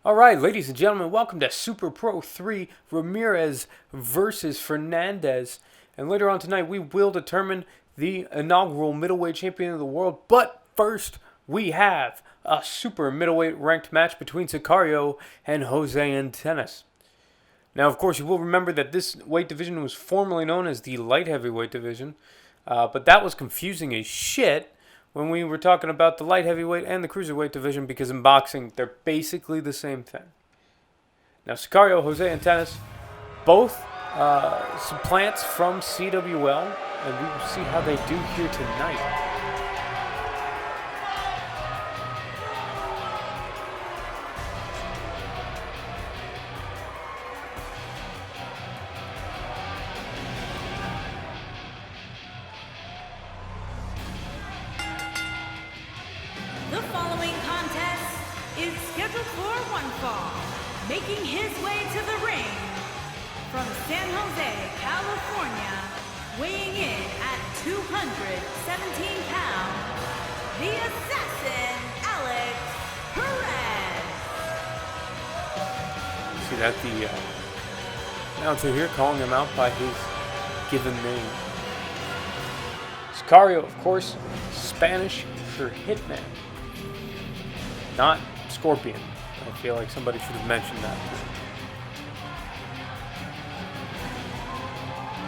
All right, ladies and gentlemen, welcome to Super Pro 3, Ramirez versus Fernandez. And later on tonight, we will determine the inaugural middleweight champion of the world. But first, we have a super middleweight ranked match between SICARIO and Jose Antenas. Now, of course, you will remember that this weight division was formerly known as the light heavyweight division. But that was confusing as shit when we were talking about the light heavyweight and the cruiserweight division, because in boxing, they're basically the same thing. Now, SICARIO, Jose Antenas, both supplants from CWL, and we will see how they do here tonight. The following contest is scheduled for one fall. Making his way to the ring from San Jose, California, weighing in at 217 pounds, the assassin, Alex Perez. See that the announcer here calling him out by his given name. SICARIO, of course, Spanish for hitman, not scorpion. I feel like somebody should have mentioned that.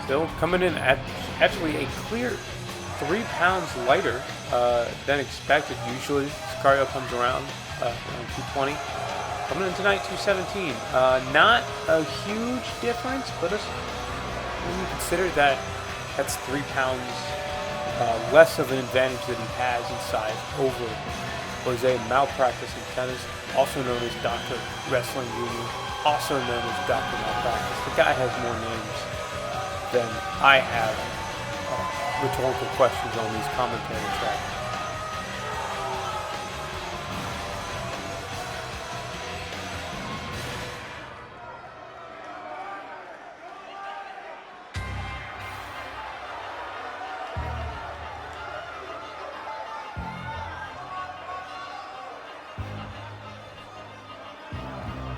Still coming in at actually a clear 3 pounds lighter than expected. Usually SICARIO comes around 220. Coming in tonight, 217. Not a huge difference, but when you consider that that's 3 pounds less of an advantage that he has in size over Jose Malpractice Antenas, also known as Dr. Wrestling Jr., also known as Dr. Malpractice. The guy has more names than I have rhetorical questions on these commentary tracks.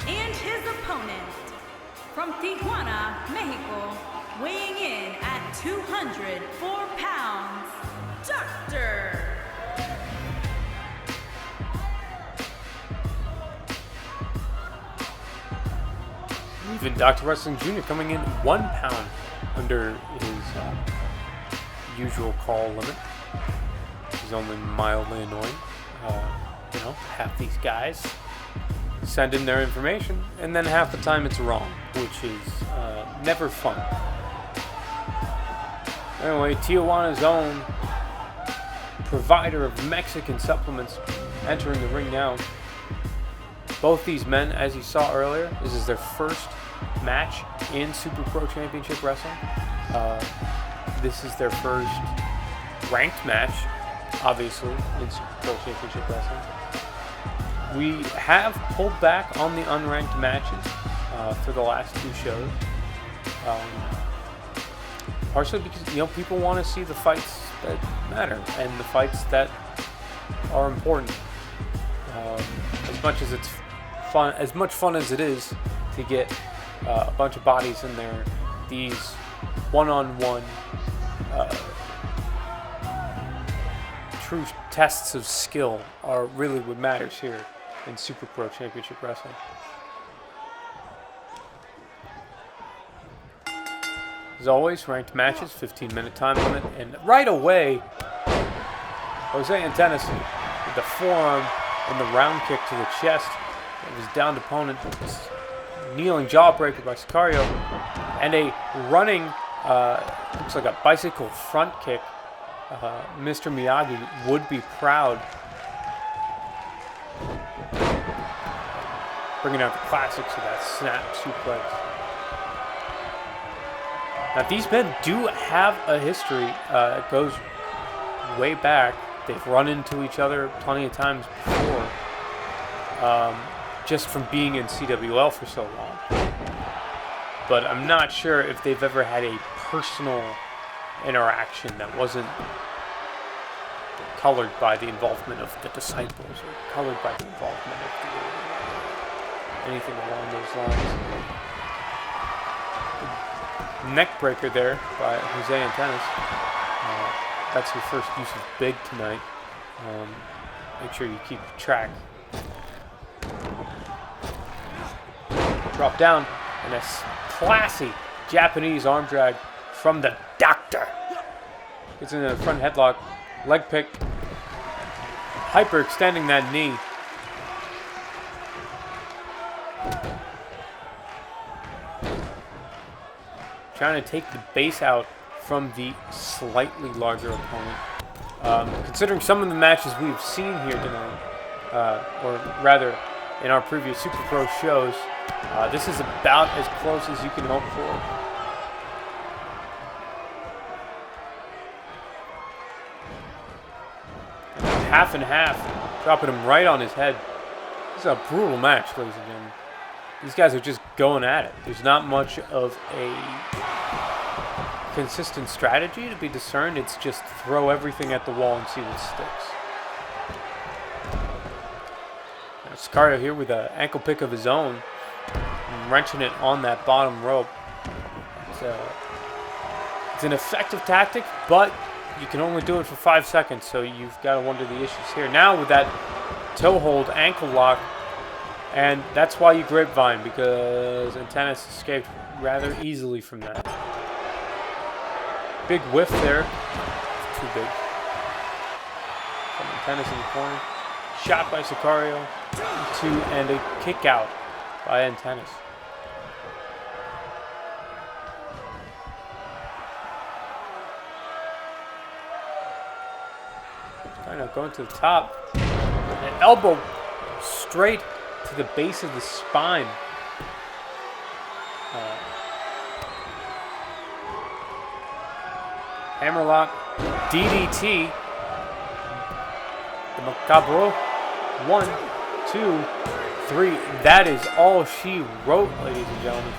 And his opponent from Tijuana, Mexico, weighing in at 204 pounds, Dr. Even Dr. Wrestling Jr. coming in 1 pound under his usual call limit. He's only mildly annoying. Half these guys send in their information, and then half the time it's wrong, which is never fun. Anyway, Tijuana's own provider of Mexican supplements entering the ring now. Both these men, as you saw earlier, this is their first match in Super Pro Championship Wrestling. This is their first ranked match, obviously, in Super Pro Championship Wrestling. We have pulled back on the unranked matches for the last 2 shows. Partially because people want to see the fights that matter and the fights that are important. As much as it's fun, as much fun as it is to get a bunch of bodies in there, these one-on-one true tests of skill are really what matters here in Super Pro Championship Wrestling. As always, ranked matches, 15-minute time limit, and right away, Jose Antenas with the forearm and the round kick to the chest of his downed opponent. Kneeling jawbreaker by SICARIO, and a running, looks like a bicycle front kick. Mr. Miyagi would be proud. Bringing out the classics of that snap suplex. Now, these men do have a history. It goes way back. They've run into each other plenty of times before, just from being in CWL for so long. But I'm not sure if they've ever had a personal interaction that wasn't colored by the involvement of the disciples or colored by the involvement of anything along those lines. Neck breaker there by Jose Antenas. That's your first use of big tonight. Make sure you keep track. Drop down, and a classy Japanese arm drag from the Doctor. Gets in the front headlock, leg pick, hyperextending that knee. Trying to take the base out from the slightly larger opponent. Considering some of the matches we've seen here tonight, or rather in our previous Super Pro shows, this is about as close as you can hope for. Half and half, dropping him right on his head. This is a brutal match, ladies and gentlemen. These guys are just going at it. There's not much of a consistent strategy to be discerned. It's just throw everything at the wall and see what sticks. Now, SICARIO here with an ankle pick of his own, and wrenching it on that bottom rope. It's an effective tactic, but you can only do it for 5 seconds, so you've got to wonder the issues here. Now with that toe hold ankle lock, and that's why you grapevine, because Antenas escaped rather easily from that. Big whiff there. Too big. From Antenas in the corner. Shot by SICARIO. And a kick out by Antenas. Kind of going to the top. An elbow straight to the base of the spine. Hammerlock, DDT. The Macabre. 1, 2, 3. That is all she wrote, ladies and gentlemen.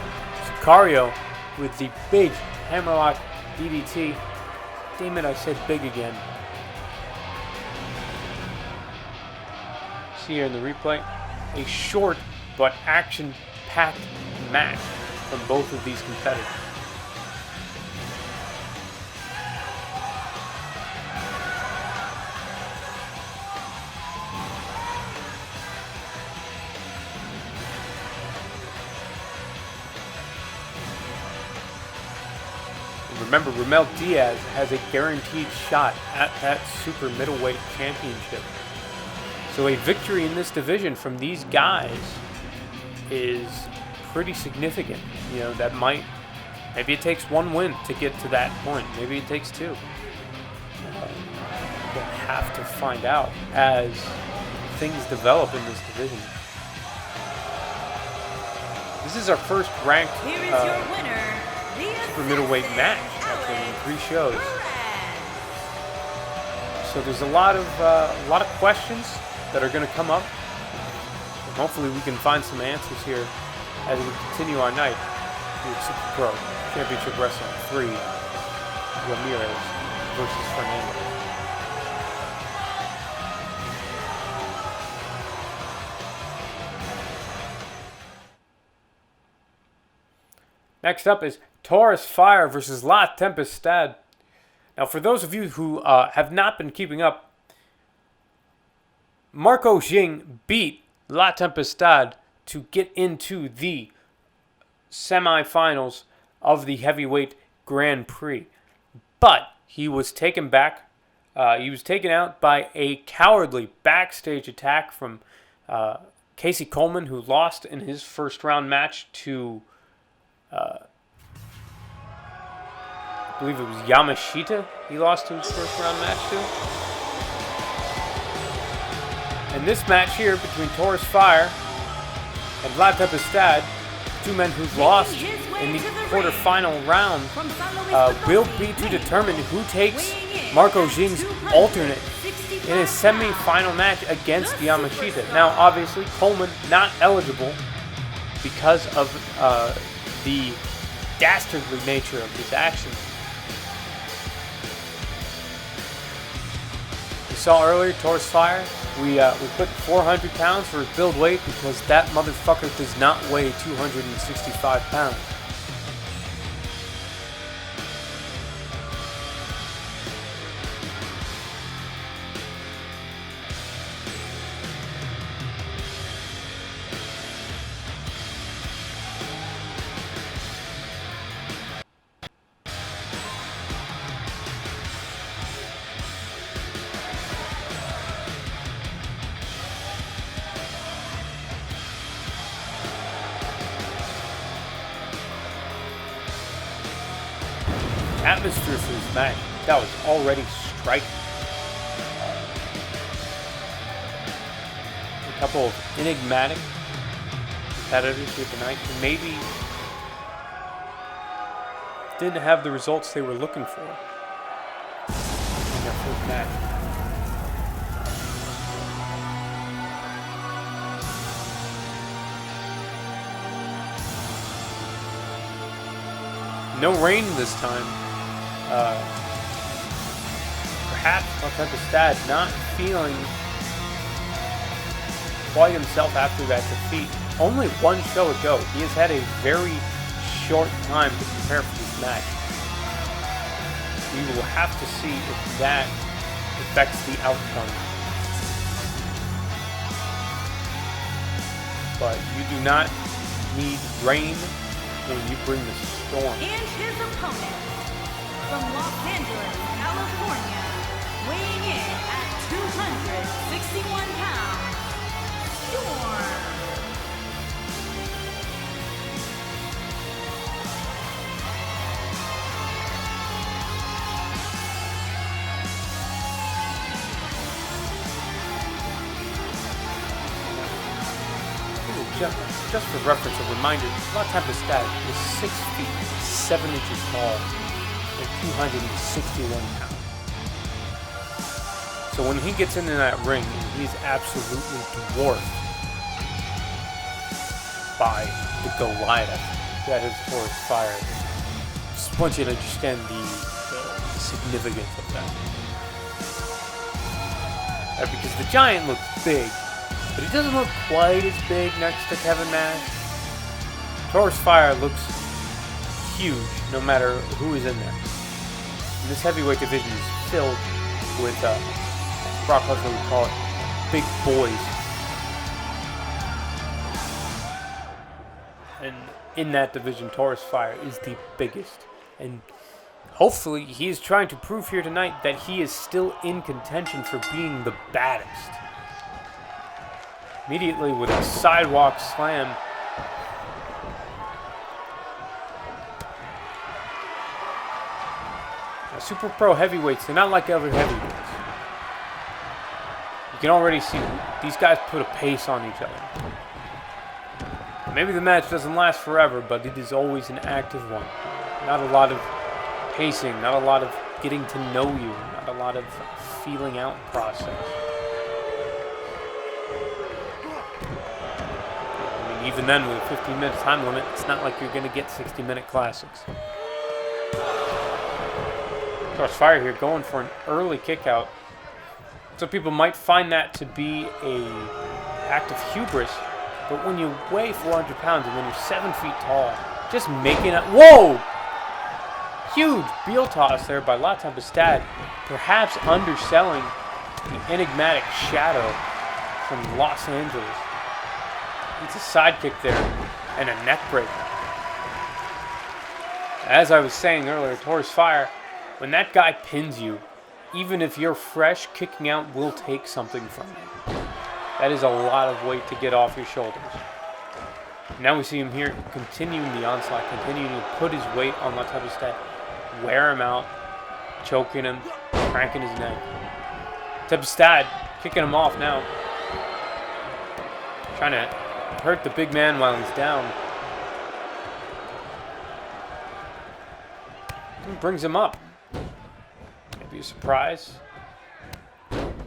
SICARIO with the big Hammerlock DDT. Damn it, I said big again. See here in the replay, a short but action-packed match from both of these competitors. Remember, Ramel Diaz has a guaranteed shot at that super middleweight championship. So a victory in this division from these guys is pretty significant. You know, that might, maybe it takes one win to get to that point. Maybe it takes two. We'll have to find out as things develop in this division. This is our first ranked super middleweight match, actually, in 3 shows. So there's a lot of questions that are going to come up. And hopefully we can find some answers here as we continue our night here at Super Pro Championship Wrestling 3, Ramirez versus Fernandez. Next up is TAURUS FIRE versus La Tempestad. Now, for those of you who have not been keeping up, Marco Jing beat La Tempestad to get into the semifinals of the heavyweight Grand Prix. But he was taken back. He was taken out by a cowardly backstage attack from Casey Coleman, who lost in his first round match to I believe it was Yamashita he lost to his first round match to. And this match here between TAURUS FIRE and La Tempestad, 2 men who've lost in the quarterfinal round, will be to determine who takes Marco Jing's alternate in a semi-final match against Yamashita. Now, obviously, Coleman not eligible because of the dastardly nature of his actions. We saw earlier TAURUS FIRE We put 400 pounds for his build weight because that motherfucker does not weigh 265 pounds. Atmosphere for this match that was already striking. A couple of enigmatic competitors here tonight who maybe didn't have the results they were looking for in their first match. No rain this time. Perhaps TEMPESTAD not feeling quite himself after that defeat. Only one show ago. He has had a very short time to prepare for this match. We will have to see if that affects the outcome. But you do not need rain when you bring the storm. And his opponent from Los Angeles, California, weighing in at 261 pounds, Storm. Just for reference, a reminder, TEMPESTAD is 6 feet, 7 inches tall, and 261 pounds. So when he gets into that ring, he's absolutely dwarfed by the Goliath that is TAURUS FIRE. Just want you to understand the significance of that. Because the Giant looks big, but he doesn't look quite as big next to Kevin Nash. TAURUS FIRE looks huge no matter who is in there. And this heavyweight division is filled with, Brock Lesnar would call it, big boys. And in that division, TAURUS FIRE is the biggest. And hopefully he is trying to prove here tonight that he is still in contention for being the baddest. Immediately with a sidewalk slam. Now, Super Pro heavyweights, they're not like other heavyweights. You can already see these guys put a pace on each other. Maybe the match doesn't last forever, but it is always an active one. Not a lot of pacing, not a lot of getting to know you, not a lot of feeling out process. Even then, with a 15-minute time limit, it's not like you're going to get 60-minute classics. TAURUS FIRE here going for an early kick out. So people might find that to be an act of hubris, but when you weigh 400 pounds and when you're 7 feet tall, just making it... Whoa! Huge heel toss there by TEMPESTAD, perhaps underselling the enigmatic Shadow from Los Angeles. It's a side kick there and a neck breaker. As I was saying earlier, TAURUS FIRE, when that guy pins you, even if you're fresh, kicking out will take something from you. That is a lot of weight to get off your shoulders. Now we see him here continuing the onslaught, continuing to put his weight on TEMPESTAD, wear him out, choking him, cranking his neck. TEMPESTAD kicking him off now. Trying to hurt the big man while he's down. And brings him up. Maybe a surprise.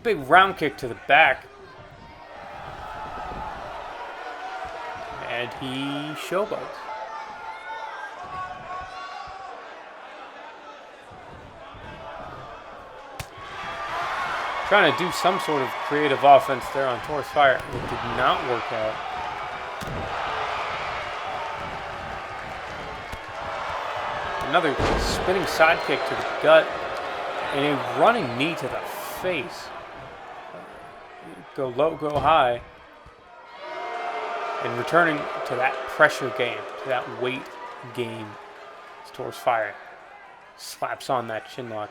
Big round kick to the back. And he showboats. Trying to do some sort of creative offense there on TAURUS FIRE. It did not work out. Another spinning side kick to the gut and a running knee to the face. Go low, go high. And returning to that pressure game, to that weight game. It's TAURUS FIRE. Slaps on that chin lock.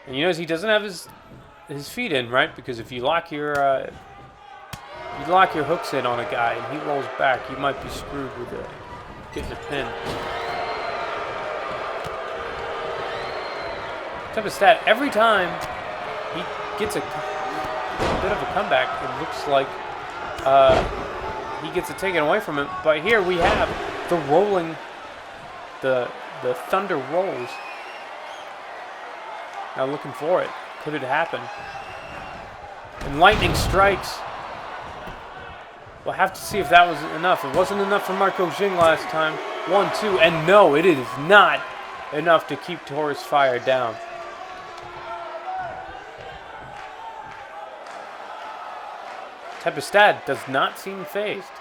And you notice he doesn't have his feet in, right? Because if you lock your hooks in on a guy and he rolls back, you might be screwed with getting a pin. TEMPESTAD, every time he gets a bit of a comeback, it looks like he gets it taken away from him. But here we have the rolling, the thunder rolls. Now looking for it. Could it happen? And lightning strikes. We'll have to see if that was enough. It wasn't enough for Marco Jing last time. 1, 2, and no, it is not enough to keep TAURUS FIRE down. TEMPESTAD does not seem phased.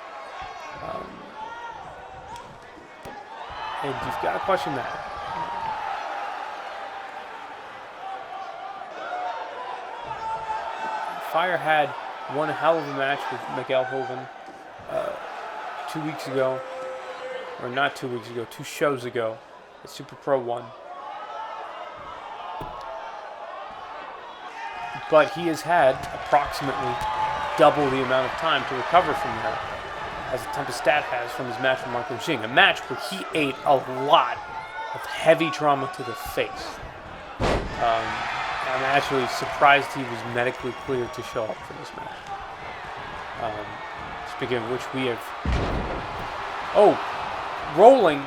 And you've got to question that. Fire had one hell of a match with Miguel Joven 2 weeks ago. Or not 2 weeks ago, 2 shows ago. At Super Pro 1. But he has had approximately double the amount of time to recover from that as TEMPESTAD has from his match with Marco Jing. A match where he ate a lot of heavy trauma to the face. I'm actually surprised he was medically cleared to show up for this match. Speaking of which, we have... Oh! Rolling!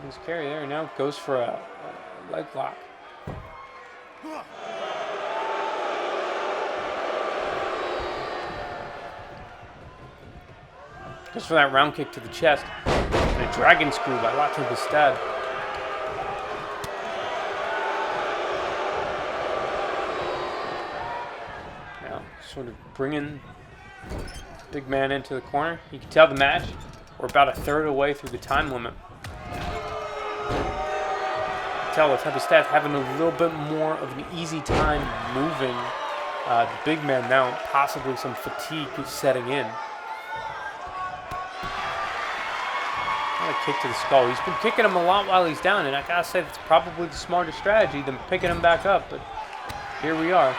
His carry there now goes for a leg lock. Goes for that round kick to the chest. And a dragon screw by TEMPESTAD. Now, sort of bringing big man into the corner. You can tell the match, we're about a third of the way through the time limit. Tell the TEMPESTAD having a little bit more of an easy time moving the big man now. Possibly some fatigue setting in. A kick to the skull. He's been kicking him a lot while he's down, and I gotta say that's probably the smarter strategy than picking him back up. But here we are.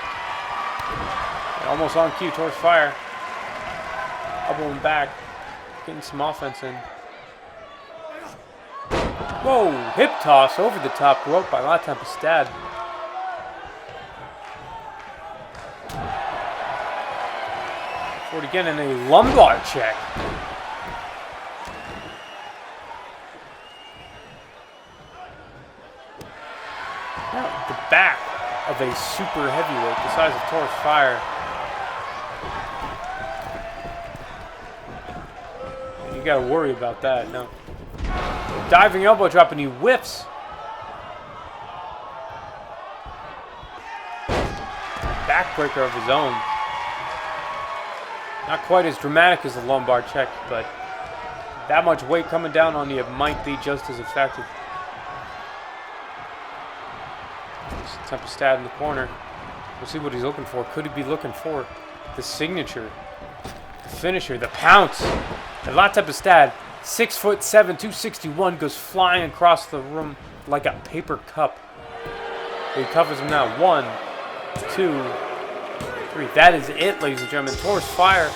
And almost on cue, TAURUS FIRE. Elbowing back, getting some offense in. Whoa! Hip toss over the top rope by TEMPESTAD. Forward again in a lumbar check. Now, the back of a super heavyweight the size of TAURUS FIRE. You gotta worry about that. No. Diving elbow drop and he whiffs. Backbreaker of his own. Not quite as dramatic as the lumbar check, but that much weight coming down on you might be just as effective. TEMPESTAD in the corner. We'll see what he's looking for. Could he be looking for the signature, the finisher, the pounce? And TEMPESTAD, 6'7", 261, goes flying across the room like a paper cup. He covers him now. 1, 2, 3. That is it, ladies and gentlemen. TAURUS FIRE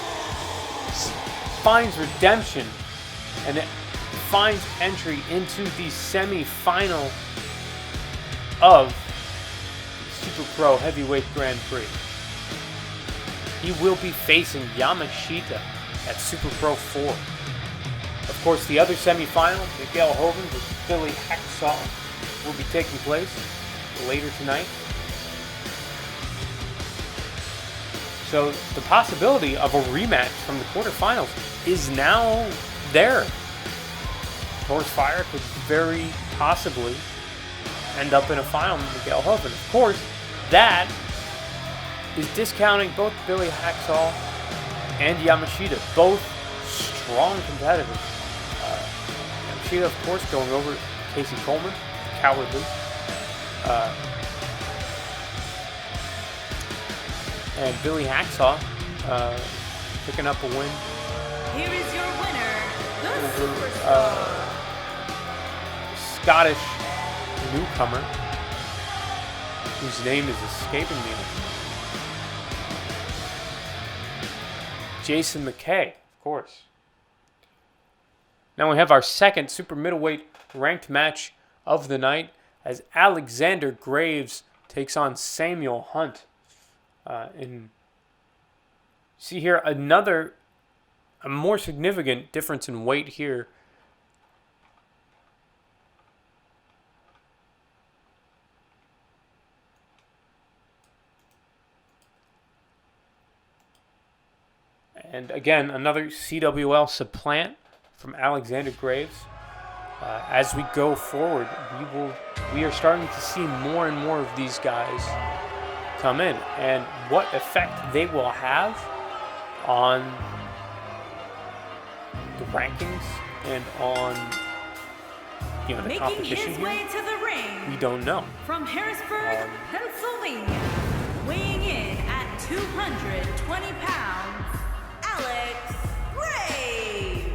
finds redemption and it finds entry into the semi-final of Super Pro Heavyweight Grand Prix. He will be facing Yamashita at Super Pro 4. Of course, the other semi-final, Miguel Joven versus Billy HACKSAW, will be taking place later tonight. So the possibility of a rematch from the quarterfinals is now there. TAURUS FIRE could very possibly end up in a final with Miguel Hoven. Of course, that is discounting both Billy HACKSAW and Yamashita, both strong competitors. Yamashita, of course, going over Casey Coleman, cowardly. And Billy HACKSAW picking up a win. Here is your winner, the over Superstar. Scottish newcomer whose name is escaping me. Jason McKay, of course. Now we have our second super middleweight ranked match of the night as Alexander Graves takes on Samuel Hunt. See here a more significant difference in weight here. And again, another CWL supplant from Alexander Graves. As we go forward, we are starting to see more and more of these guys come in, and what effect they will have on the rankings and on the Making competition his here, way to the ring we don't know. from Harrisburg, Pennsylvania, weighing in at 220 pounds, Alex Graves.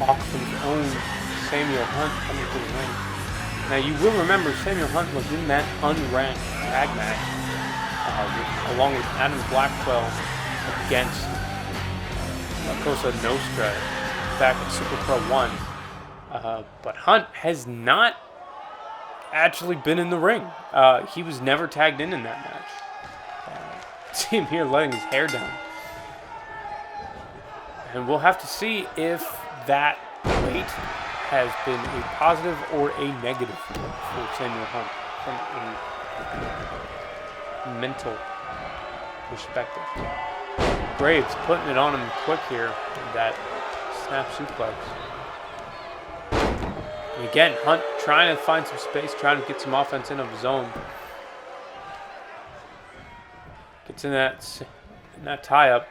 Auckland's own Samuel Hunt coming to the ring. Now you will remember Samuel Hunt was in that unranked tag match along with Adam Blackwell against La Cosa Nostra back at Super Pro 1. But Hunt has not actually been in the ring. He was never tagged in that match. See him here letting his hair down. And we'll have to see if that weight has been a positive or a negative for Samuel Hunt from a mental perspective. Graves putting it on him quick here with that snap suplex. And again, Hunt trying to find some space, trying to get some offense in of his own. Gets in that tie-up.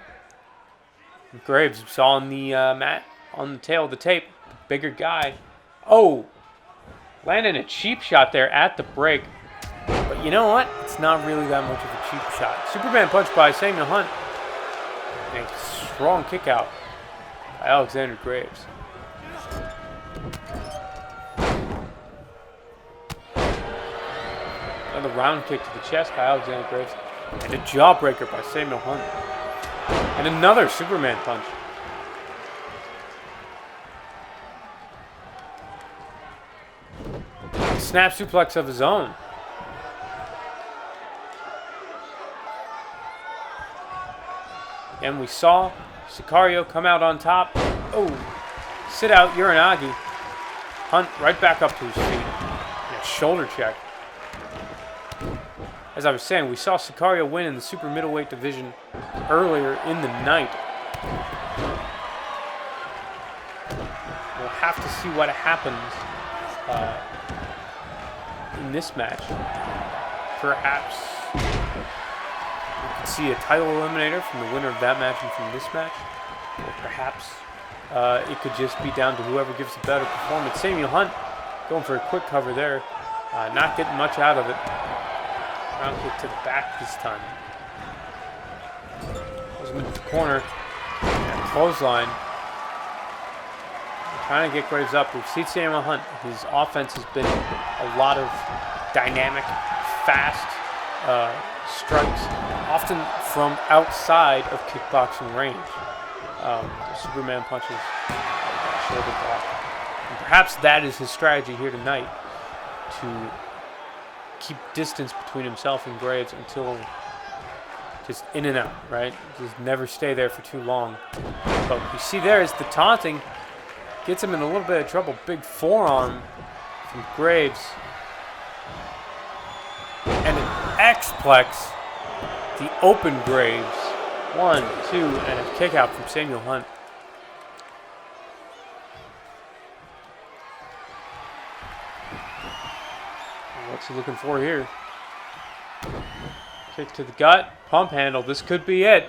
Graves was on the mat, on the tail of the tape. Bigger guy. Oh! Landing a cheap shot there at the break. But you know what? It's not really that much of a cheap shot. Superman punch by Samuel Hunt. And a strong kick out by Alexander Graves. Another round kick to the chest by Alexander Graves. And a jawbreaker by Samuel Hunt. And another Superman punch. Snap suplex of his own. And we saw Sicario come out on top. Oh, sit out Uranagi. Hunt right back up to his feet. And a shoulder check. As I was saying, we saw Sicario win in the super middleweight division earlier in the night. We'll have to see what happens in this match. Perhaps we could see a title eliminator from the winner of that match and from this match. Or perhaps it could just be down to whoever gives the better performance. Samuel Hunt going for a quick cover there. Not getting much out of it. Round kick to the back this time. Goes into the corner. And clothesline. Trying to get Graves up. We've seen Samuel Hunt. His offense has been a lot of dynamic, fast strikes, often from outside of kickboxing range. The Superman punches, shoulder block. And perhaps that is his strategy here tonight, to keep distance between himself and Graves until just in and out, right? Just never stay there for too long. But we see there is the taunting. Gets him in a little bit of trouble. Big forearm from Graves. And an X-plex. The open Graves. 1, 2, and a kick out from Samuel Hunt. What's he looking for here? Kick to the gut. Pump handle. This could be it.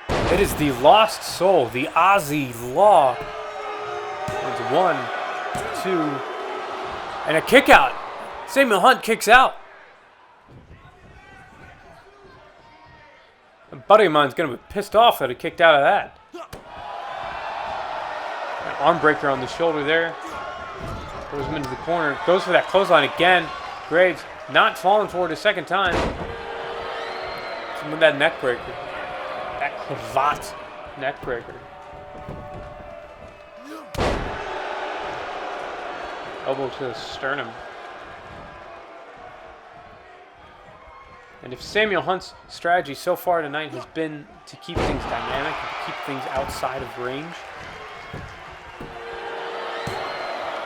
It is the lost soul. The Aussie Law. 1, 2, and a kick out. Samuel Hunt kicks out. A buddy of mine's going to be pissed off that he kicked out of that. An arm breaker on the shoulder there. Throws him into the corner. Goes for that clothesline again. Graves not falling for it a second time. With that neck breaker. That cravat neck breaker. Elbow to the sternum. And if Samuel Hunt's strategy so far tonight has been to keep things dynamic, and to keep things outside of range.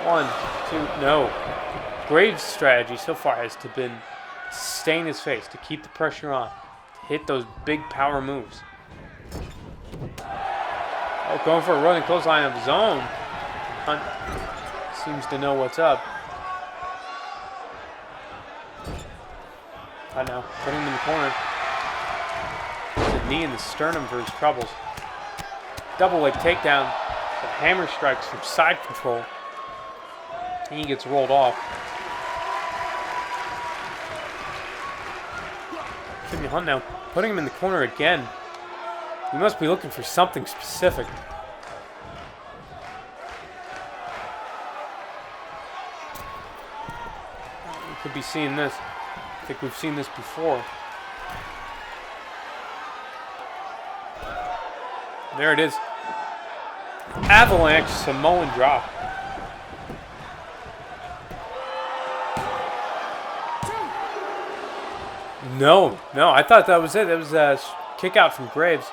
1, 2, no. Graves' strategy so far has been to stay in his face, to keep the pressure on, to hit those big power moves. Oh, going for a running clothesline of his own. Hunt seems to know what's up. I know, putting him in the corner. The knee in the sternum for his troubles. Double leg takedown. Some hammer strikes from side control. And he gets rolled off. Samuel Hunt now putting him in the corner again. He must be looking for something specific. We could be seeing this. I think we've seen this before. There it is. Avalanche Samoan drop. No, I thought that was it. That was a kick out from Graves.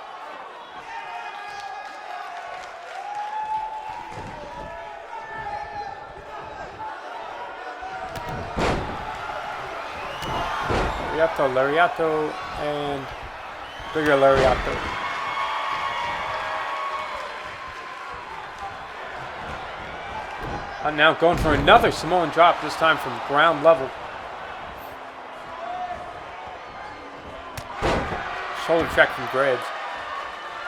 Lariato, and bigger Lariato. And now going for another Samoan drop, this time from ground level. Shoulder check from Graves.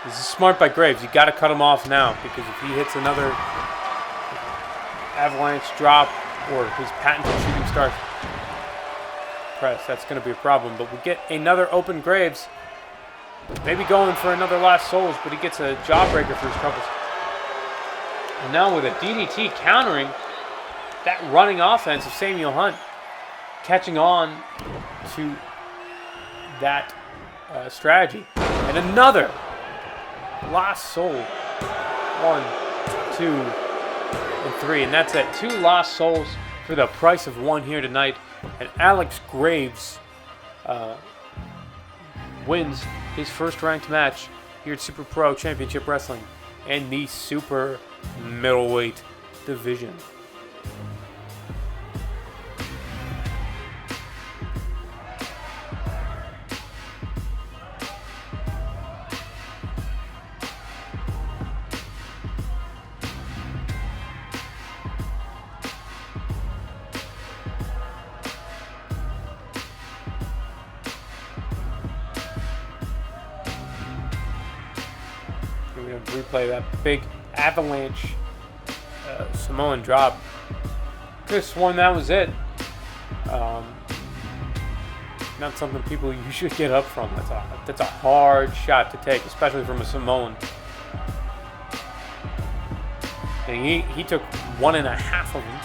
This is smart by Graves. You got to cut him off now, because if he hits another avalanche drop or his patented shooting star press, that's going to be a problem. But we get another open Graves. Maybe going for another Last Souls, but he gets a jawbreaker for his troubles. And now with a DDT countering that running offense of Samuel Hunt, catching on to that strategy. And another lost soul. 1, 2, and 3. And that's it. 2 lost souls for the price of 1 here tonight. And Alex Graves wins his first ranked match here at Super Pro Championship Wrestling and the Super Middleweight division. We're going to replay that big avalanche Samoan drop. Could have sworn that was it. Not something people usually get up from. That's a hard shot to take, especially from a Samoan. And he took 1.5 of them.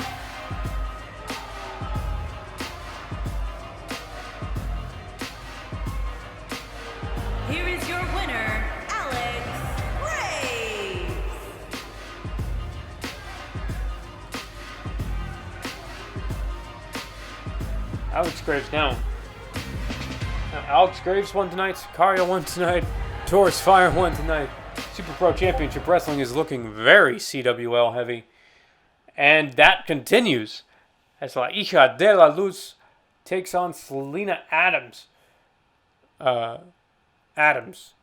Here is your winner, Alex Graves. Alex Graves down. Alex Graves won tonight. SICARIO won tonight. TAURUS FIRE won tonight. Super Pro Championship Wrestling is looking very CWL heavy. And that continues as La Hija de la Luz takes on SELENA Adams. Adams.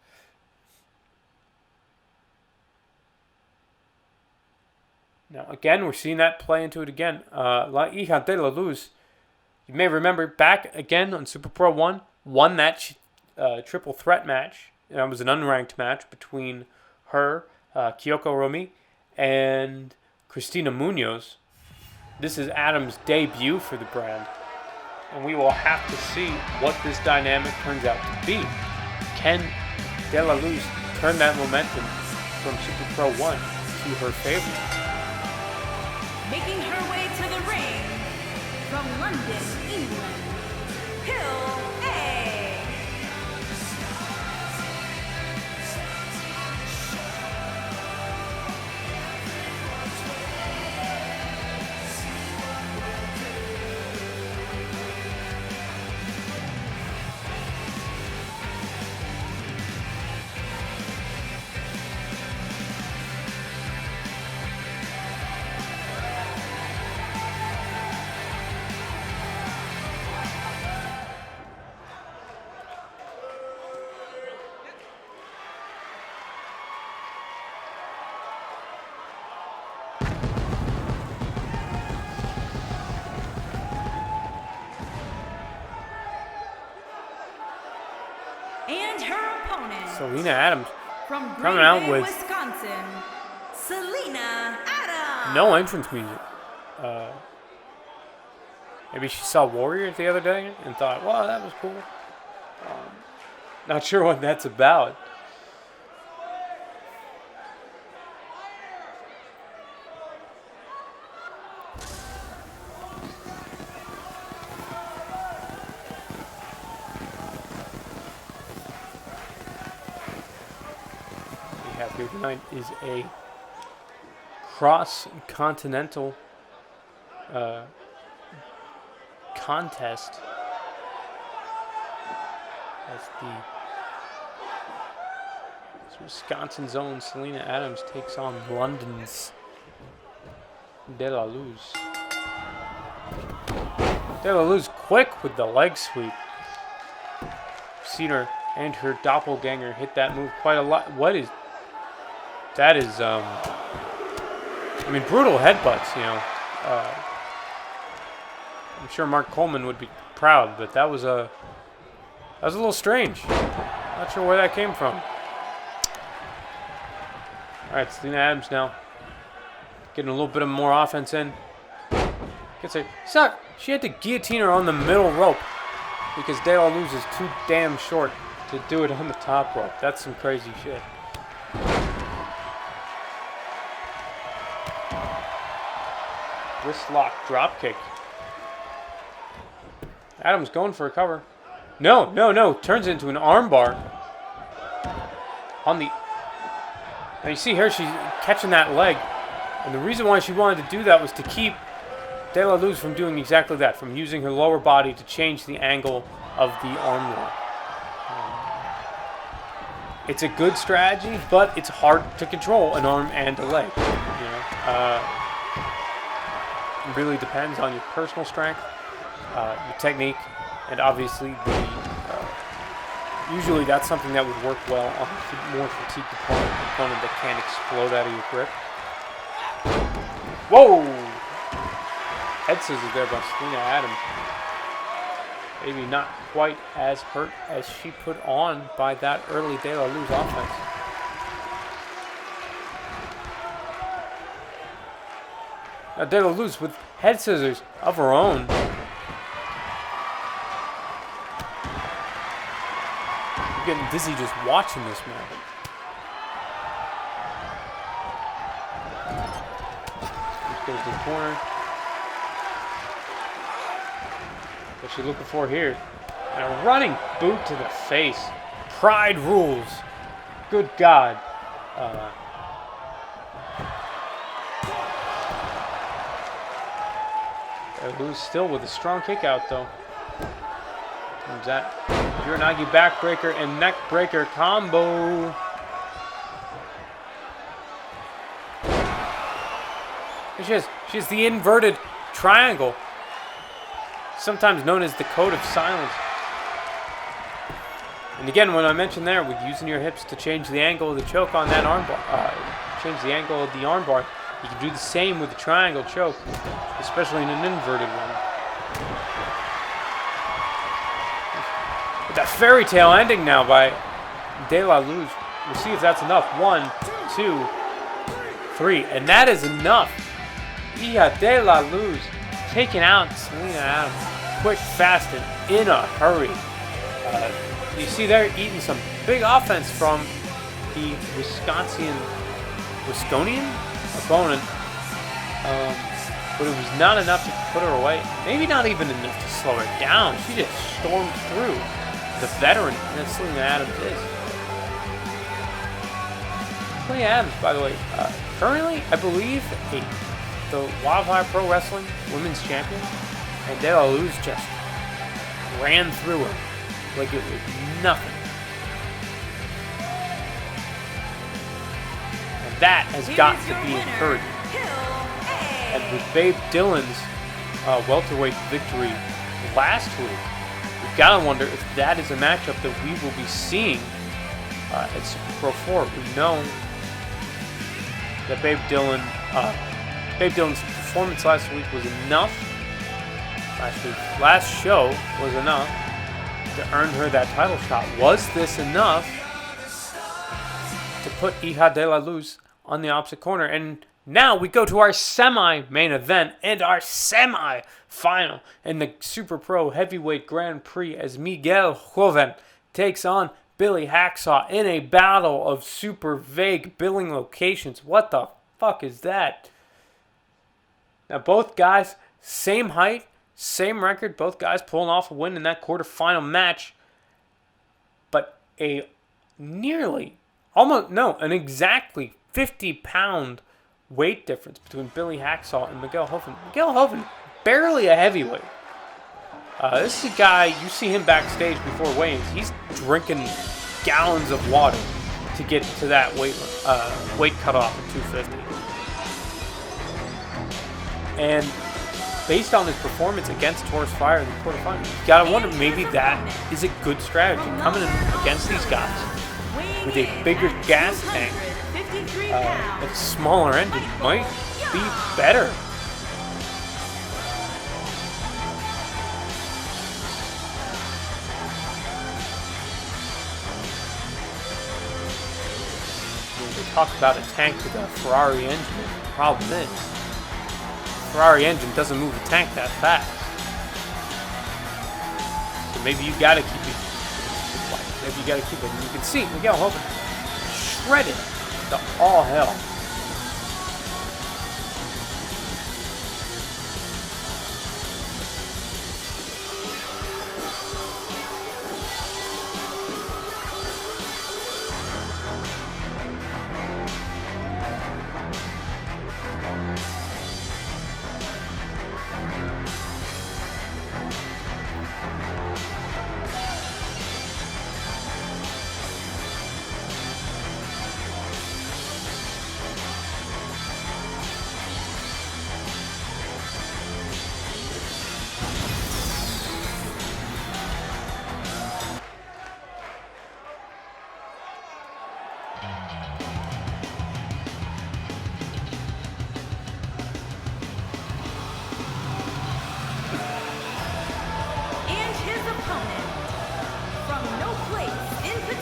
Now, again, we're seeing that play into it again. La Hija de la Luz, you may remember, back again on Super Pro 1, won that triple threat match. It was an unranked match between her, Kyoko Romi, and Cristina Munoz. This is Adams' debut for the brand, and we will have to see what this dynamic turns out to be. Can De La Luz turn that momentum from Super Pro 1 to her favor? Making her way to the ring from London, England, Hill A. And her opponent, SELENA Adams from coming out Green Bay, with Wisconsin, SELENA Adams. no entrance music. Maybe she saw Warrior the other day and thought, wow, that was cool. Not sure what that's about. We have here tonight is a cross-continental contest as Wisconsin's own SELENA Adams takes on London's De La Luz. De La Luz quick with the leg sweep. Seen her and her doppelganger hit that move quite a lot. That is, I mean, brutal headbutts, you know. I'm sure Mark Coleman would be proud, but that was a little strange. Not sure where that came from. All right, SELENA Adams now getting a little bit of more offense in. Gets her. She had to guillotine her on the middle rope because De La Luz is too damn short to do it on the top rope. That's some crazy shit. Wrist lock drop kick. Adams going for a cover. No, no, no. Turns into an armbar. On the... Now you see her, she's catching that leg. And the reason why she wanted to do that was to keep De La Luz from doing exactly that, from using her lower body to change the angle of the arm lock. It's a good strategy, but it's hard to control an arm and a leg. You know, it really depends on your personal strength, your technique, and obviously the. Usually, that's something that would work well on a more fatigued opponent that can't explode out of your grip. Whoa! Head scissors there by Selena Adams. Maybe not quite as hurt as she put on by that early De La Luz offense. Now De La Luz with head scissors of her own. I'm getting dizzy just watching this, man. This goes to the corner. What's she looking for here? And a running boot to the face. Pride rules. Good God. Luz still with a strong kick out though. Comes that Uranagi backbreaker and neck breaker combo. She has the inverted triangle, sometimes known as the code of silence. And again, when I mentioned there, with using your hips to change the angle of the choke on that armbar, change the angle of the armbar, you can do the same with the triangle choke, especially in an inverted one. With that fairy tale ending now by De La Luz. We'll see if that's enough. 1, 2, 3, and that is enough. HIJA De La Luz taking out Selena Adams quick, fast, and in a hurry. You see they're eating some big offense from the Wisconsinian opponent, but it was not enough to put her away. Maybe not even enough to slow her down. She just stormed through the veteran that Selena Adams is. Selena Adams, by the way, currently, I believe, the Wildfire Pro Wrestling Women's Champion, and De La Luz just ran through her like it was nothing. And that has got to be encouraging. And with Babe Dillon's welterweight victory last week, we've got to wonder if that is a matchup that we will be seeing at Super Pro 4. We know that Babe Dillon's performance last week was enough. Last show was enough to earn her that title shot. Was this enough to put HIJA De La Luz on the opposite corner? And now we go to our semi-main event and our semi-final in the Super Pro Heavyweight Grand Prix as Miguel Joven takes on Billy Hacksaw in a battle of super vague billing locations. What the fuck is that? Now both guys, same height, same record, both guys pulling off a win in that quarterfinal match. But an exactly 50-pound weight difference between Billy Hacksaw and Miguel Joven. Miguel Joven, barely a heavyweight. This is a guy, you see him backstage before weigh-ins. He's drinking gallons of water to get to that weight cutoff at 250. And based on his performance against TAURUS FIRE in the quarterfinals, you gotta wonder, maybe that is a good strategy. Coming in against these guys with a bigger gas tank, a smaller engine might be better. When we talk about a tank with a Ferrari engine, the problem is Ferrari engine doesn't move a tank that fast. So maybe you gotta keep it. Maybe you gotta keep it. And you can see Miguel Joven shredded to all hell.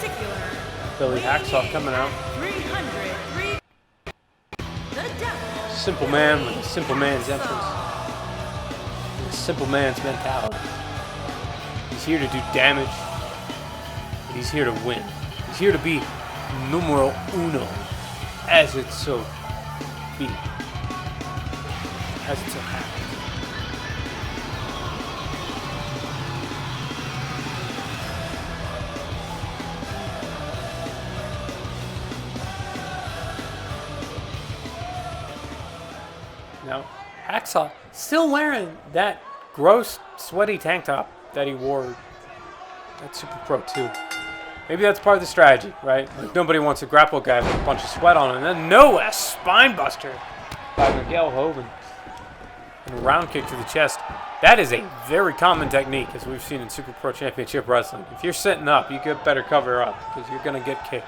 particular. Billy Hacksaw coming out. 303. The Devil. Simple man with a simple man's entrance. A simple man's mentality. He's here to do damage. And he's here to win. He's here to be numero uno. As it so be. As it so happens. Now, Hacksaw still wearing that gross, sweaty tank top that he wore at Super Pro 2. Maybe that's part of the strategy, right? Like nobody wants a grapple guy with a bunch of sweat on him. And then no, a spine buster by Miguel Joven. And a round kick to the chest. That is a very common technique, as we've seen in Super Pro Championship Wrestling. If you're sitting up, you get better cover up, because you're going to get kicked.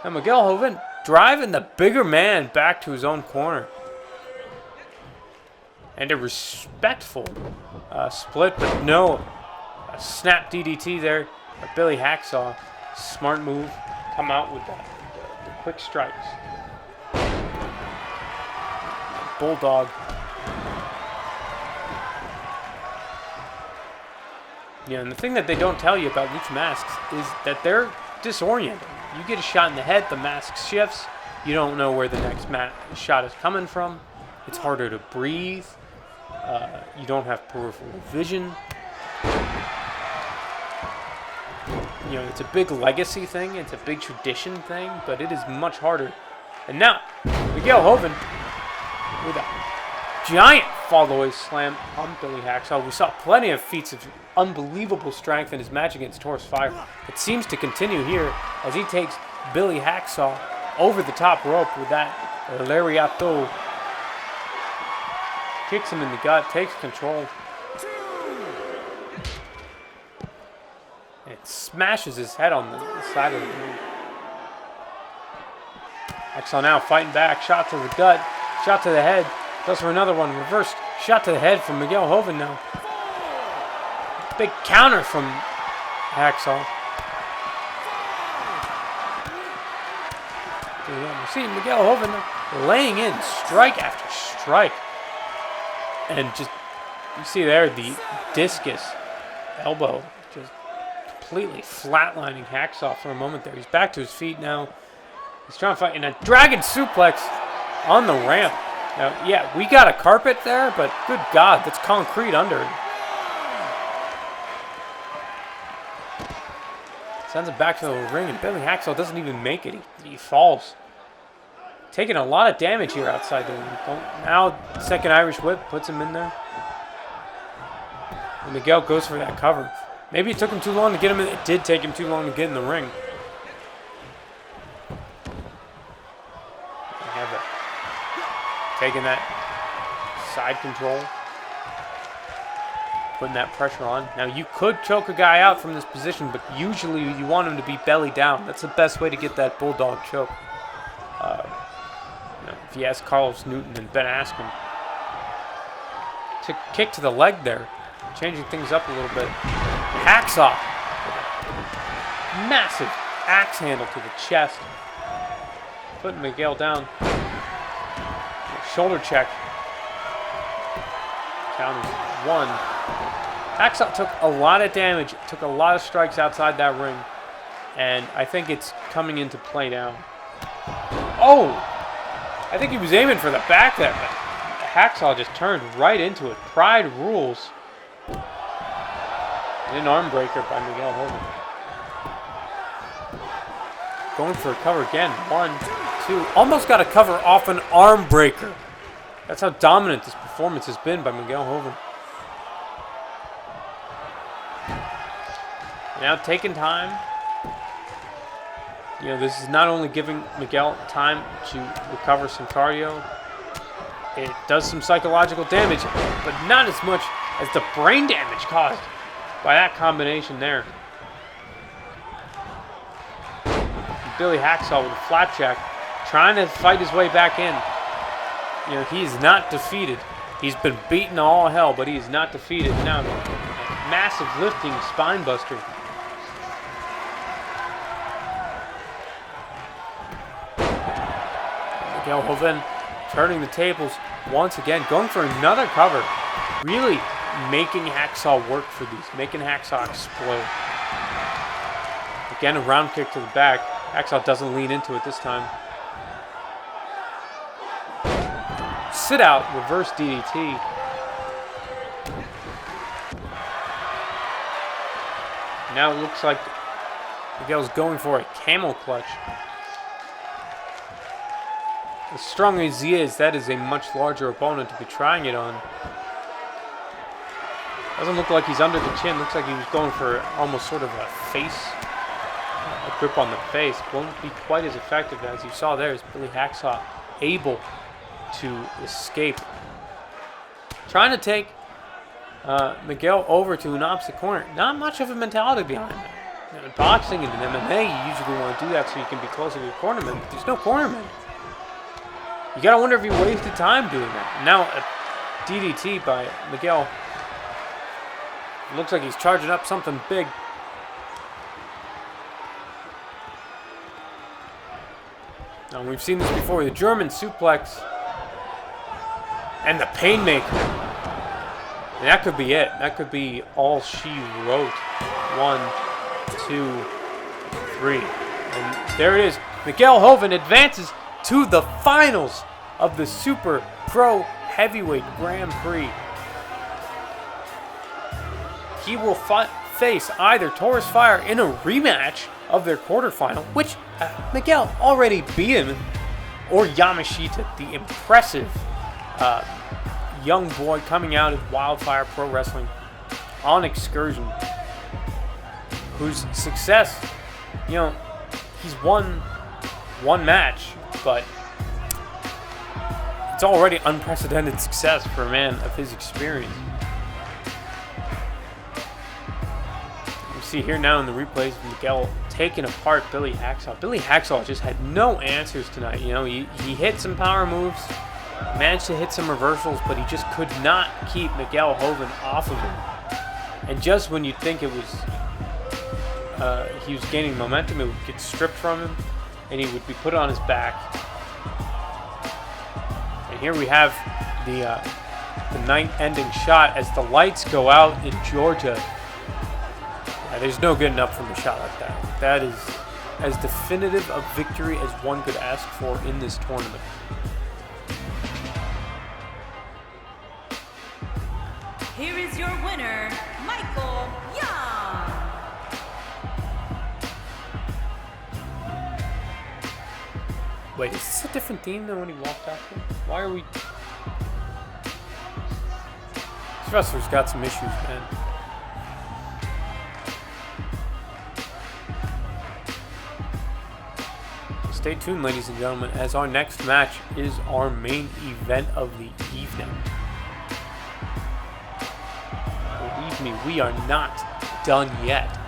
And Miguel Joven driving the bigger man back to his own corner. And a respectful split, but no. A snap DDT there. Billy Hacksaw, smart move. Come out with the quick strikes. Bulldog. Yeah, and the thing that they don't tell you about lucha masks is that they're disoriented. You get a shot in the head, the mask shifts. You don't know where the next shot is coming from. It's harder to breathe. You don't have peripheral vision. You know, it's a big legacy thing. It's a big tradition thing, but it is much harder. And now, Miguel Joven with a giant fall-away slam on Billy Hacksaw. We saw plenty of feats of unbelievable strength in his match against TAURUS FIRE. It seems to continue here as he takes Billy Hacksaw over the top rope with that lariato. Kicks him in the gut, takes control. And smashes his head on the side of the ring. Hacksaw now fighting back. Shot to the gut. Shot to the head. Goes for another one. Reversed. Shot to the head from Miguel Joven now. Big counter from Hacksaw. You see Miguel Joven laying in strike after strike. And just, you see there the discus elbow just completely flatlining Hacksaw for a moment there. He's back to his feet now. He's trying to fight in a dragon suplex on the ramp. Now, yeah, we got a carpet there, but good God, that's concrete under it. Sends it back to the ring, and Billy Hacksaw doesn't even make it. He falls. Taking a lot of damage here outside the ring. Now, second Irish whip puts him in there. And Miguel goes for that cover. Maybe it took him too long to get him in. It did take him too long to get in the ring. Taking that side control. Putting that pressure on. Now, you could choke a guy out from this position, but usually you want him to be belly down. That's the best way to get that bulldog choke. If you ask Carlos Newton and Ben Askren, to kick to the leg there, changing things up a little bit. Hacksaw, massive axe handle to the chest, putting Miguel down. Shoulder check. Count is 1. Hacksaw took a lot of damage, took a lot of strikes outside that ring, and I think it's coming into play now. Oh! I think he was aiming for the back there, but Hacksaw just turned right into it. Pride rules. An arm breaker by Miguel Joven. Going for a cover again. 1, 2. Almost got a cover off an arm breaker. That's how dominant this performance has been by Miguel Joven. Now taking time. You know, this is not only giving Miguel time to recover some cardio, it does some psychological damage, but not as much as the brain damage caused by that combination there. Billy Hacksaw with a flapjack, trying to fight his way back in. You know, he is not defeated. He's been beaten all hell, but he is not defeated. Now, massive lifting spine buster. Miguel Joven turning the tables once again, going for another cover. Really making HACKSAW work for these, making HACKSAW explode. Again, a round kick to the back. HACKSAW doesn't lean into it this time. Sit out, reverse DDT. Now it looks like Miguel's going for a camel clutch. As strong as he is, that is a much larger opponent to be trying it on. Doesn't look like he's under the chin. Looks like he was going for almost sort of a face, a grip on the face. Won't be quite as effective as you saw there. Is Billy HACKSAW able to escape? Trying to take Miguel over to an opposite corner. Not much of a mentality behind that. You know, in boxing and in MMA, you usually want to do that so you can be closer to your cornerman, but there's no cornerman. You gotta wonder if he wasted time doing that. Now a DDT by Miguel. Looks like he's charging up something big. Now we've seen this before, the German suplex and the Painmaker. And that could be it. That could be all she wrote. 1, 2, 3. And there it is. Miguel Joven advances to the finals of the Super Pro Heavyweight Grand Prix. He will face either TAURUS FIRE in a rematch of their quarterfinal, which Miguel already beat him, or Yamashita, the impressive young boy coming out of Wildfire Pro Wrestling on excursion, whose success, you know, he's won one match, but it's already unprecedented success for a man of his experience. You see here now in the replays, Miguel taking apart Billy HACKSAW. Billy HACKSAW just had no answers tonight. You know, he hit some power moves, managed to hit some reversals, but he just could not keep Miguel Joven off of him. And just when you'd think it was he was gaining momentum, it would get stripped from him, and he would be put on his back. And here we have the night-ending shot as the lights go out in Georgia. Yeah, there's no getting up from a shot like that. That is as definitive a victory as one could ask for in this tournament. Here is your winner, Michael Young. Wait, is this a different theme than when he walked out here? Why are we... This wrestler's got some issues, man. Stay tuned, ladies and gentlemen, as our next match is our main event of the evening. Believe me, we are not done yet.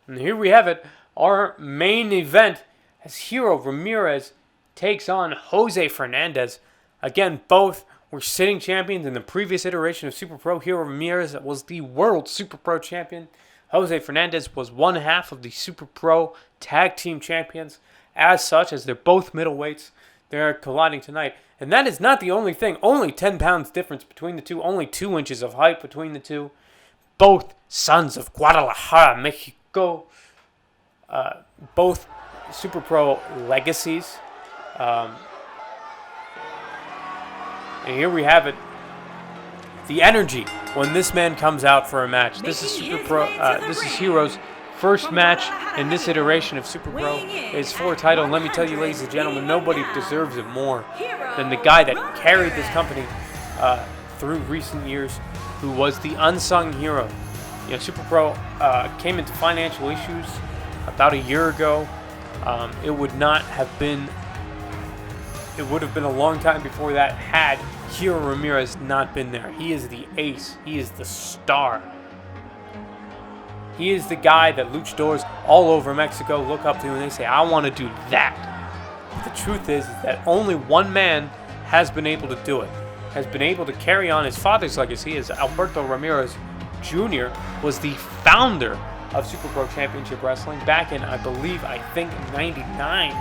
And here we have it, our main event, as Hero Ramirez takes on Jose Fernandez. Again, both were sitting champions in the previous iteration of Super Pro. Hero Ramirez was the World Super Pro Champion. Jose Fernandez was one half of the Super Pro Tag Team Champions. As such, as they're both middleweights, they're colliding tonight. And that is not the only thing. Only 10 pounds difference between the two. Only 2 inches of height between the two. Both sons of Guadalajara, Mexico. Both Super Pro legacies. And here we have it. The energy when this man comes out for a match. This is Super Pro. This is Hero's first match in this iteration of Super Pro. His for title. And let me tell you, ladies and gentlemen, nobody deserves it more than the guy that carried this company through recent years, who was the unsung hero. You know, Super Pro came into financial issues about a year ago. It would have been a long time before that had Hero Ramirez not been there. He is the ace. He is the star. He is the guy that luchadors all over Mexico look up to and they say, I want to do that. But the truth is that only one man has been able to do it, has been able to carry on his father's legacy, as Alberto Ramirez Jr. was the founder of Super Pro Championship Wrestling back in, I think, 99.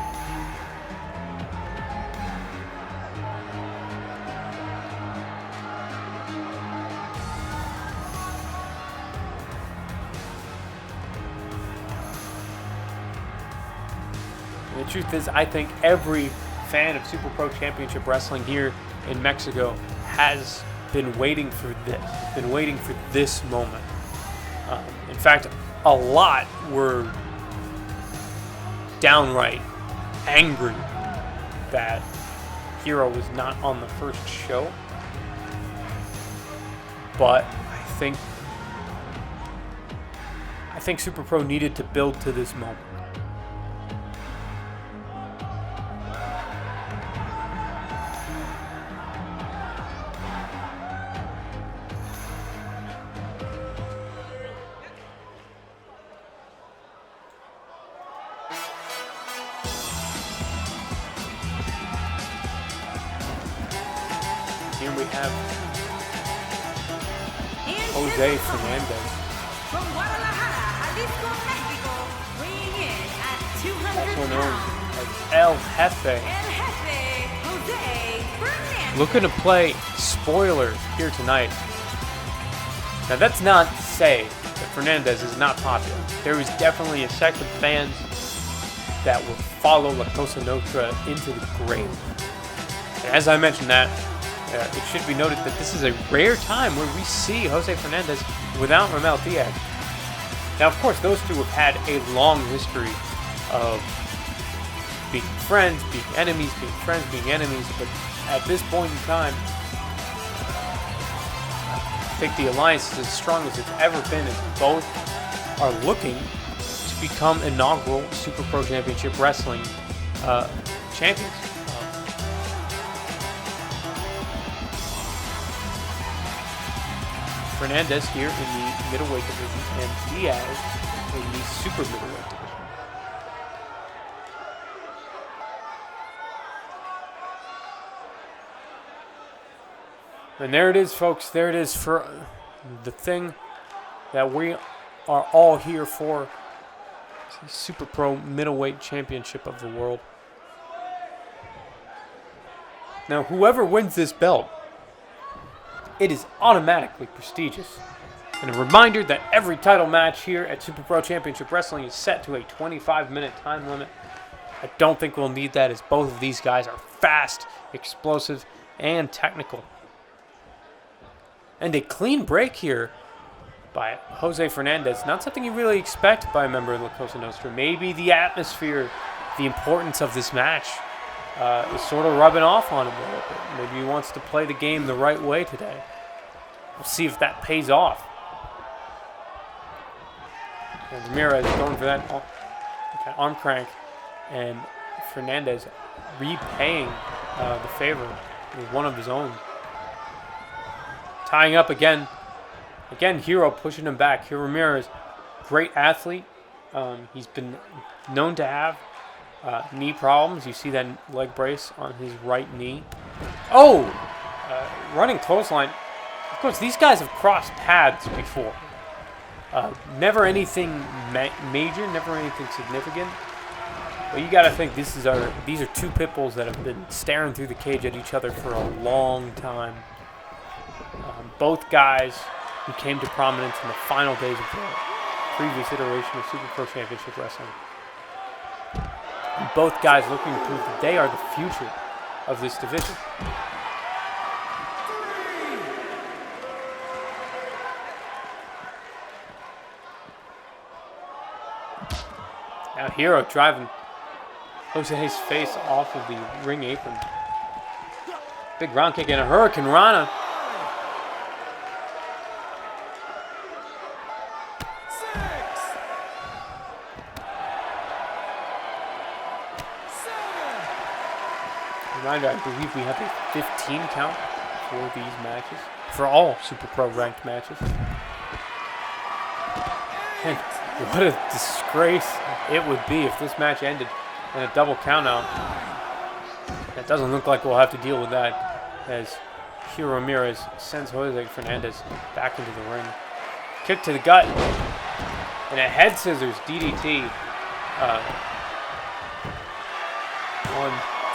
And the truth is, I think every fan of Super Pro Championship Wrestling here in Mexico has been waiting for this moment. In fact, a lot were downright angry that Hero was not on the first show. But I think Super Pro needed to build to this moment. Here we have Jose Fernandez. From Guadalajara, Jalisco, Mexico, weighing in at 200 Also known pounds. as El Jefe. El Jefe, Jose Fernandez. Looking to play spoiler here tonight. Now that's not to say that Fernandez is not popular. There is definitely a sect of fans that will follow La Cosa Nostra into the grave. And as I mentioned that, it should be noted that this is a rare time where we see Jose Fernandez without Ramel Diaz. Now, of course, those two have had a long history of being friends, being enemies, being friends, being enemies, but at this point in time, I think the alliance is as strong as it's ever been, as both are looking to become inaugural Super Pro Championship Wrestling champions. Fernandez here in the middleweight division and Diaz in the super middleweight division. And there it is, folks. There it is for the thing that we are all here for. The Super Pro Middleweight Championship of the World. Now, whoever wins this belt, it is automatically prestigious. And a reminder that every title match here at Super Pro Championship Wrestling is set to a 25-minute time limit. I don't think we'll need that, as both of these guys are fast, explosive, and technical. And a clean break here by Jose Fernandez. Not something you really expect by a member of La Cosa Nostra. Maybe the atmosphere, the importance of this match is sort of rubbing off on him a little bit. Maybe he wants to play the game the right way today. We'll see if that pays off. And Ramirez going for that arm crank, and Fernandez repaying the favor with one of his own. Tying up again. Again, Hero pushing him back. Here, Ramirez, great athlete. He's been known to have knee problems. You see that leg brace on his right knee. Oh! Running clothesline. Of course, these guys have crossed paths before. Never anything major, never anything significant. But you got to think these are two pit bulls that have been staring through the cage at each other for a long time. Both guys who came to prominence in the final days of the previous iteration of Super Pro Championship Wrestling. And both guys looking to prove that they are the future of this division. Now Hero driving Jose's face off of the ring apron. Big round kick and a Hurricane Rana. Reminder, I believe we have a 15 count for these matches, for all Super Pro ranked matches. And what a disgrace it would be if this match ended in a double countout. It doesn't look like we'll have to deal with that, as Hero Ramirez sends Jose Fernandez back into the ring. Kick to the gut. And a head scissors DDT. 1,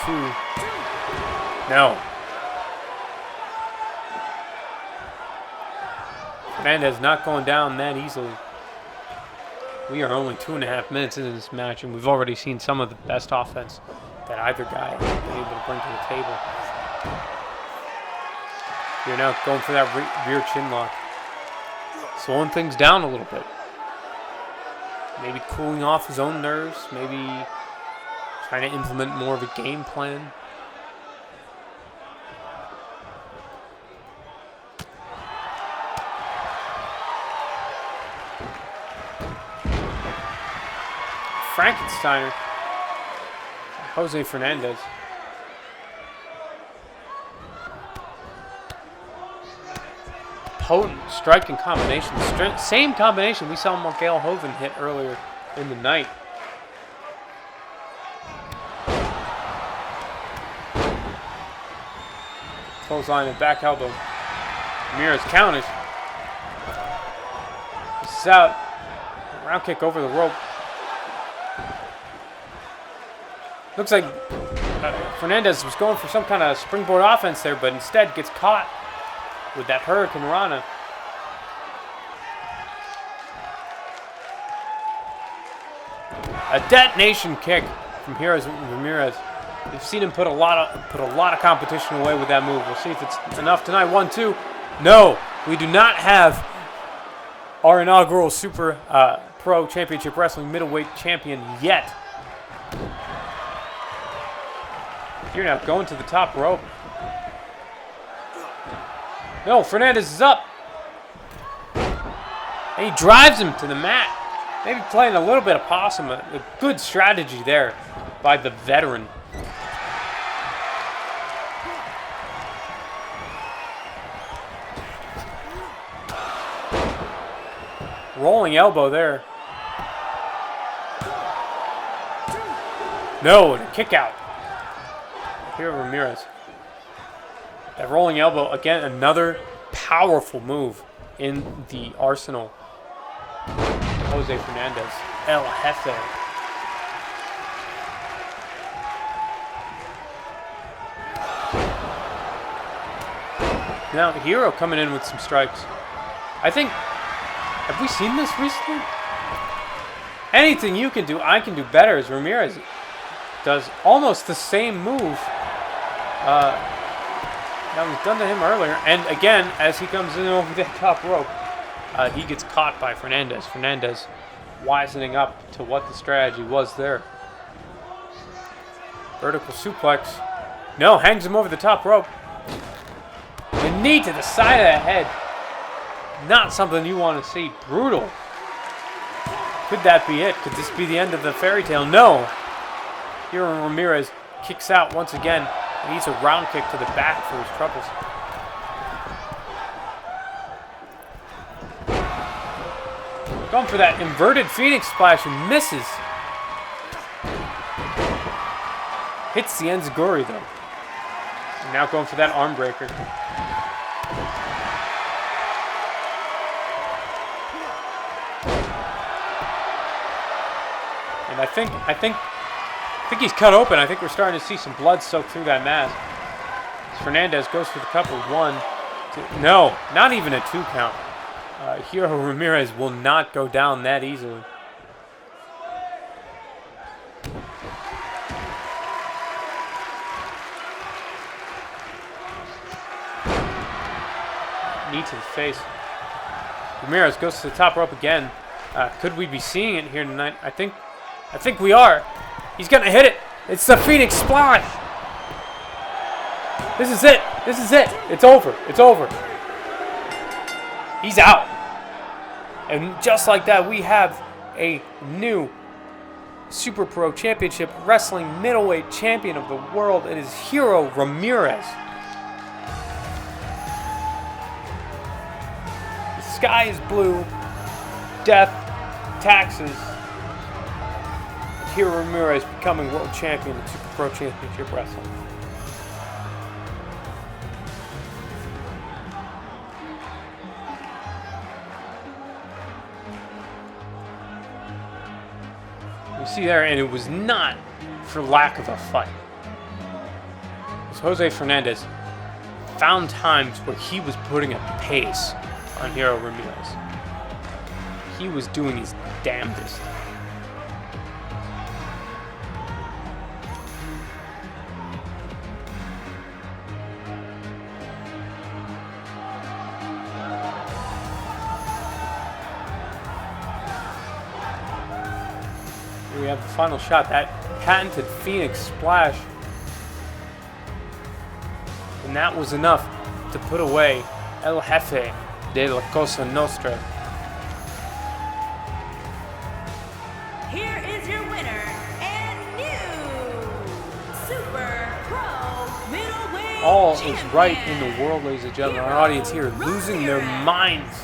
2. No. Fernandez not going down that easily. We are only 2.5 minutes into this match, and we've already seen some of the best offense that either guy has been able to bring to the table. You're now going for that rear chin lock. Slowing things down a little bit. Maybe cooling off his own nerves. Maybe trying to implement more of a game plan. Frankensteiner. Jose Fernandez. Potent striking combination. Same combination we saw MIGUEL Joven hit earlier in the night. Clothesline and back elbow. Ramirez counters. This is out. Round kick over the rope. Looks like Fernandez was going for some kind of springboard offense there, but instead gets caught with that Hurricane Rana. A detonation kick from Ramirez. We've seen him put a lot of competition away with that move. We'll see if it's enough tonight. 1, 2. No, we do not have our inaugural Super Pro Championship Wrestling Middleweight Champion yet. Here now, going to the top rope. No, Fernandez is up. And he drives him to the mat. Maybe playing a little bit of possum. A good strategy there by the veteran. Rolling elbow there. No, and a kick out. Here, Ramirez. That rolling elbow, again, another powerful move in the arsenal. Jose Fernandez, El Jefe. Now, Hero coming in with some strikes. I think, have we seen this recently? Anything you can do, I can do better, as Ramirez does almost the same move that was done to him earlier. And again, as he comes in over the top rope, he gets caught by Fernandez. Fernandez wisening up to what the strategy was there. Vertical suplex. No, hangs him over the top rope. The knee to the side of the head. Not something you want to see. Brutal. Could that be it? Could this be the end of the fairy tale? No. Here Ramirez kicks out once again. He needs a round kick to the back for his troubles. Going for that inverted Phoenix splash and misses. Hits the enziguri though. And now going for that arm breaker. And I think he's cut open. I think we're starting to see some blood soak through that mask. Fernandez goes for the couple. 1, 2. No, not even a 2 count. Hero Ramirez will not go down that easily. Knee to the face. Ramirez goes to the top rope again. Could we be seeing it here tonight? I think we are. He's gonna hit it. It's the Phoenix Splash. This is it. This is it. It's over. It's over. He's out. And just like that, we have a new Super Pro Championship Wrestling Middleweight Champion of the World. It is Hero Ramirez. The sky is blue. Death, taxes. Hero Ramirez becoming world champion in Super Pro Championship Wrestling. see there, and it was not for lack of a fight. Because Jose Fernandez found times where he was putting a pace on Hero Ramirez. He was doing his damnedest. Here we have the final shot, that patented Phoenix splash. And that was enough to put away El Jefe de la Cosa Nostra. Here is your winner and new Super Pro Middleweight All champion. is right in the world, ladies and gentlemen. Our audience here losing their minds.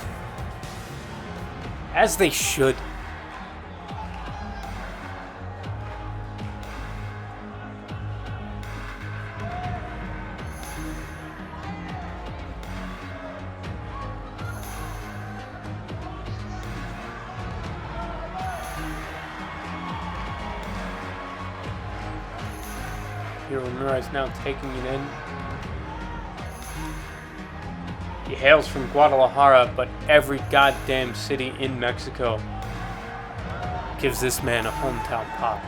As they should. Here Ramirez now taking it in. He hails from Guadalajara, but every goddamn city in Mexico gives this man a hometown pop.